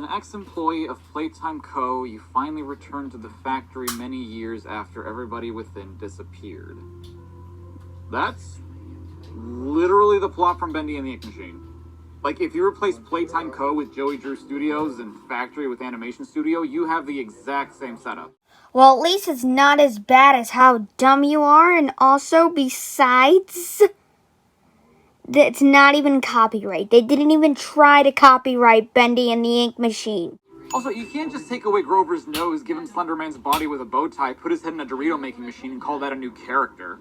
an ex-employee of Playtime Co., you finally returned to the factory many years after everybody within disappeared. That's literally the plot from Bendy and the Ink Machine. Like, if you replace Playtime Co. with Joey Drew Studios and Factory with Animation Studio, you have the exact same setup. Well, at least it's not as bad as how dumb you are, and also, besides, it's not even copyright. They didn't even try to copyright Bendy and the Ink Machine. Also, you can't just take away Grover's nose, give him Slenderman's body with a bow tie, put his head in a Dorito-making machine, and call that a new character.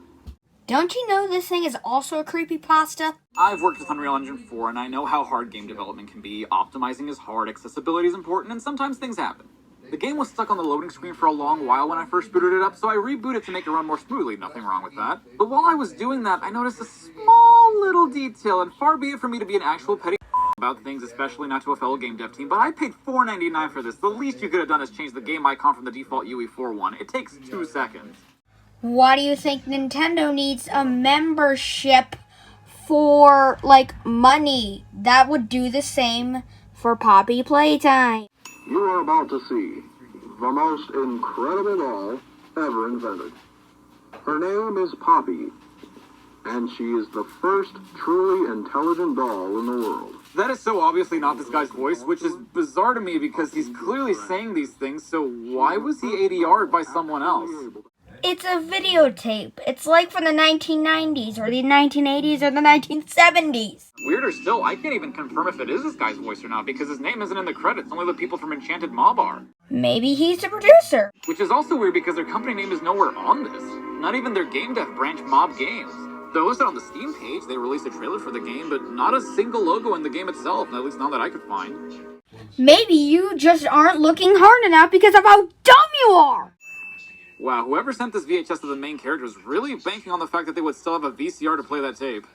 Don't you know this thing is also a creepypasta? I've worked with Unreal Engine 4, and I know how hard game development can be. Optimizing is hard, accessibility is important, and sometimes things happen. The game was stuck on the loading screen for a long while when I first booted it up, so I rebooted it to make it run more smoothly. Nothing wrong with that. But while I was doing that, I noticed a small little detail, and far be it for me to be an actual petty about things, especially not to a fellow game dev team, but I paid $4.99 for this. The least you could have done is change the game icon from the default UE4 one. It takes 2 seconds. Why do you think Nintendo needs a membership for, like, money? That would do the same for Poppy Playtime. You are about to see the most incredible doll ever invented. Her name is Poppy, and she is the first truly intelligent doll in the world. That is so obviously not this guy's voice, which is bizarre to me because he's clearly saying these things, so why was he ADR'd by someone else? It's a videotape. It's like from the 1990s, or the 1980s, or the 1970s. Weirder still, I can't even confirm if it is this guy's voice or not because his name isn't in the credits, only the people from Enchanted Mob are. Maybe he's the producer. Which is also weird because their company name is nowhere on this. Not even their game dev branch, Mob Games. They're listed on the Steam page, they released a trailer for the game, but not a single logo in the game itself, at least not that I could find. Maybe you just aren't looking hard enough because of how dumb you are. Wow, whoever sent this VHS to the main character was really banking on the fact that they would still have a VCR to play that tape.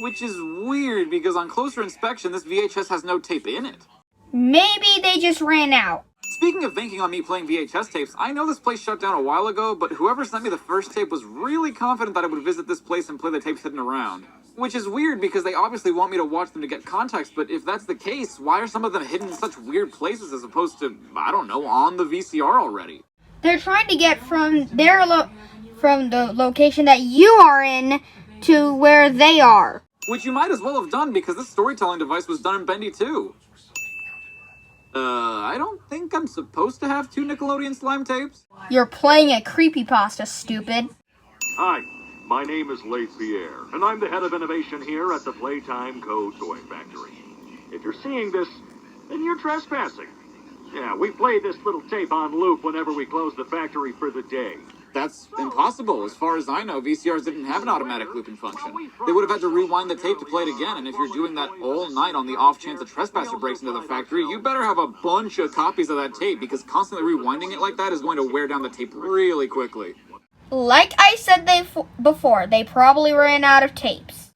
Which is weird, because on closer inspection, this VHS has no tape in it. Maybe they just ran out. Speaking of banking on me playing VHS tapes, I know this place shut down a while ago, but whoever sent me the first tape was really confident that I would visit this place and play the tapes hidden around. Which is weird, because they obviously want me to watch them to get context, but if that's the case, why are some of them hidden in such weird places as opposed to, I don't know, on the VCR already? They're trying to get from the location that you are in to where they are. Which you might as well have done because this storytelling device was done in Bendy too. I don't think I'm supposed to have 2 Nickelodeon slime tapes. You're playing a creepypasta, stupid. Hi, my name is Leith Pierre, and I'm the head of innovation here at the Playtime Co. Toy Factory. If you're seeing this, then you're trespassing. Yeah, we play this little tape on loop whenever we close the factory for the day. That's impossible. As far as I know, VCRs didn't have an automatic looping function. They would have had to rewind the tape to play it again, and if you're doing that all night on the off chance a trespasser breaks into the factory, you better have a bunch of copies of that tape, because constantly rewinding it like that is going to wear down the tape really quickly. Like I said before, they probably ran out of tapes.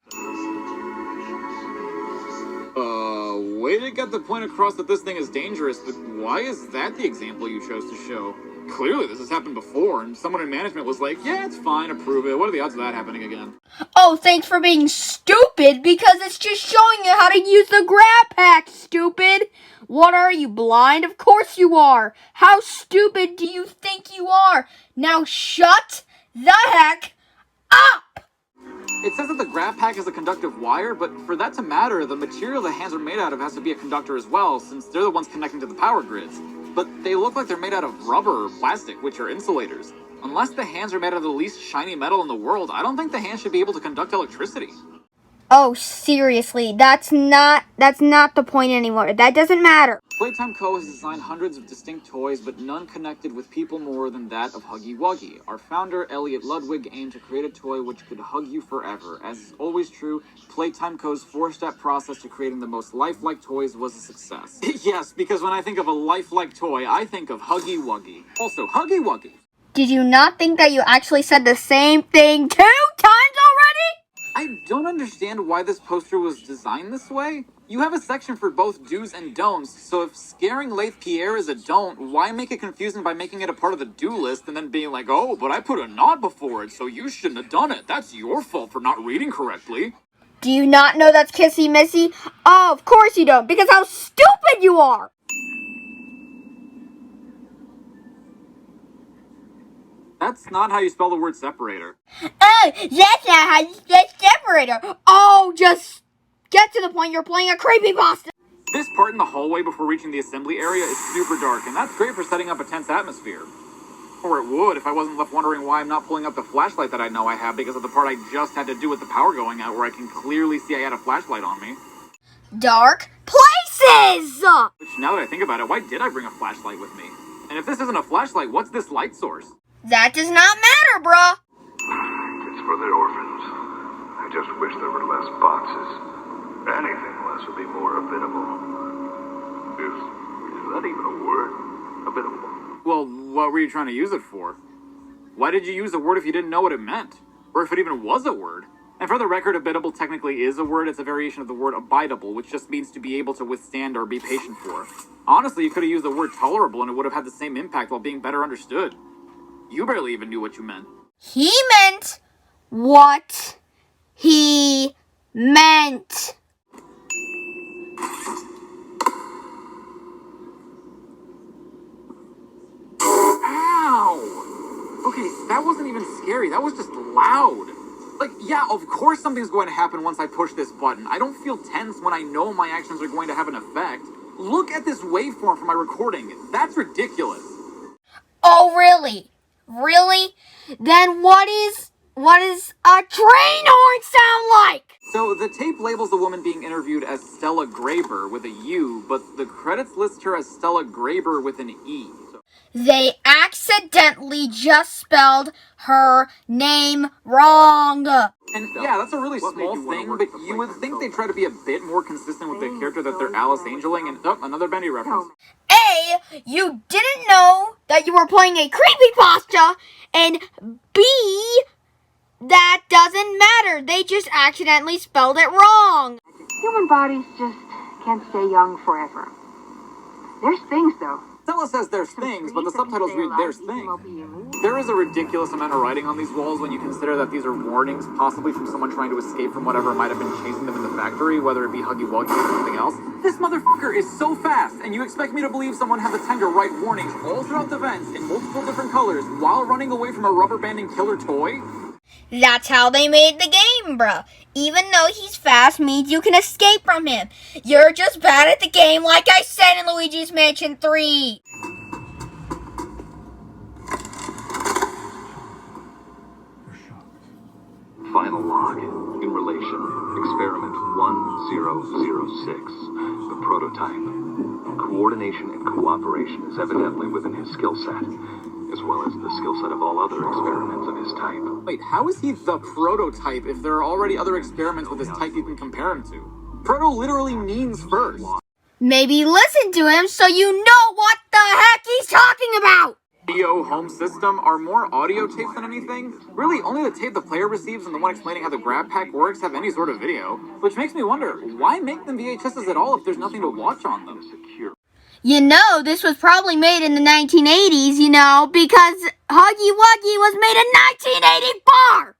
Way to get the point across that this thing is dangerous, but why is that the example you chose to show? Clearly this has happened before, and someone in management was like, yeah, it's fine, approve it. What are the odds of that happening again? Oh, thanks for being stupid, because it's just showing you how to use the grab pack, stupid! What are you, blind? Of course you are! How stupid do you think you are? Now shut the heck up! It says that the grab pack is a conductive wire, but for that to matter, the material the hands are made out of has to be a conductor as well, since they're the ones connecting to the power grids. But they look like they're made out of rubber or plastic, which are insulators. Unless the hands are made out of the least shiny metal in the world, I don't think the hands should be able to conduct electricity. Oh, seriously, that's not the point anymore. That doesn't matter. Playtime Co. has designed hundreds of distinct toys, but none connected with people more than that of Huggy Wuggy. Our founder, Elliot Ludwig, aimed to create a toy which could hug you forever. As is always true, Playtime Co.'s 4-step process to creating the most lifelike toys was a success. Yes, because when I think of a lifelike toy, I think of Huggy Wuggy. Also, Huggy Wuggy. Did you not think that you actually said the same thing 2 times already? I don't understand why this poster was designed this way. You have a section for both do's and don'ts, so if scaring Leith Pierre is a don't, why make it confusing by making it a part of the do list and then being like, oh, but I put a not before it, so you shouldn't have done it. That's your fault for not reading correctly. Do you not know that's Kissy Missy? Oh, of course you don't, because how stupid you are! That's not how you spell the word separator. Oh, that's not how you get separator. Oh, just get to the point. You're playing a creepypasta. This part in the hallway before reaching the assembly area is super dark, and that's great for setting up a tense atmosphere. Or it would if I wasn't left wondering why I'm not pulling up the flashlight that I know I have because of the part I just had to do with the power going out where I can clearly see I had a flashlight on me. Dark places! Which, now that I think about it, why did I bring a flashlight with me? And if this isn't a flashlight, what's this light source? That does not matter, bruh. It's for the orphans. I just wish there were less boxes. Anything less would be more habitable. Is that even a word? Habitable. Well, what were you trying to use it for? Why did you use a word if you didn't know what it meant? Or if it even was a word? And for the record, habitable technically is a word. It's a variation of the word abidable, which just means to be able to withstand or be patient for. Honestly, you could have used the word tolerable and it would have had the same impact while being better understood. You barely even knew what you meant. He meant what he meant. Ow! Okay, that wasn't even scary. That was just loud. Like, yeah, of course something's going to happen once I push this button. I don't feel tense when I know my actions are going to have an effect. Look at this waveform for my recording. That's ridiculous. Oh, really? Really? Then what is a train horn sound like? So the tape labels the woman being interviewed as Stella Graber with a U, but the credits list her as Stella Graber with an E. They accidentally just spelled her name wrong. And yeah, that's a really small thing, but you would think they'd try to be a bit more consistent with the character that they're Alice Angeling, and another Bendy reference. A, you didn't know that you were playing a creepypasta, and B, that doesn't matter. They just accidentally spelled it wrong. Human bodies just can't stay young forever. There's things, though. Stella says there's things, but the subtitles read there's things. There is a ridiculous amount of writing on these walls when you consider that these are warnings, possibly from someone trying to escape from whatever might have been chasing them in the factory, whether it be Huggy Wuggy or something else. This motherfucker is so fast, and you expect me to believe someone had the time to write warnings all throughout the vents in multiple different colors while running away from a rubber banding killer toy? That's how they made the game, bruh. Even though he's fast means you can escape from him. You're just bad at the game like I said in Luigi's Mansion 3. Final log. In relation. Experiment 1006. The prototype. Coordination and cooperation is evidently within his skill set, as well as the skill set of all other experiments of his type. Wait, how is he the prototype if there are already other experiments with his type you can compare him to? Proto literally means first. Maybe listen to him so you know what the heck he's talking about. Audio home system are more audio tapes than anything. Really, only the tape the player receives and the one explaining how the grab pack works have any sort of video. Which makes me wonder, why make them VHSs at all if there's nothing to watch on them? You know, this was probably made in the 1980s, because Huggy Wuggy was made in 1984!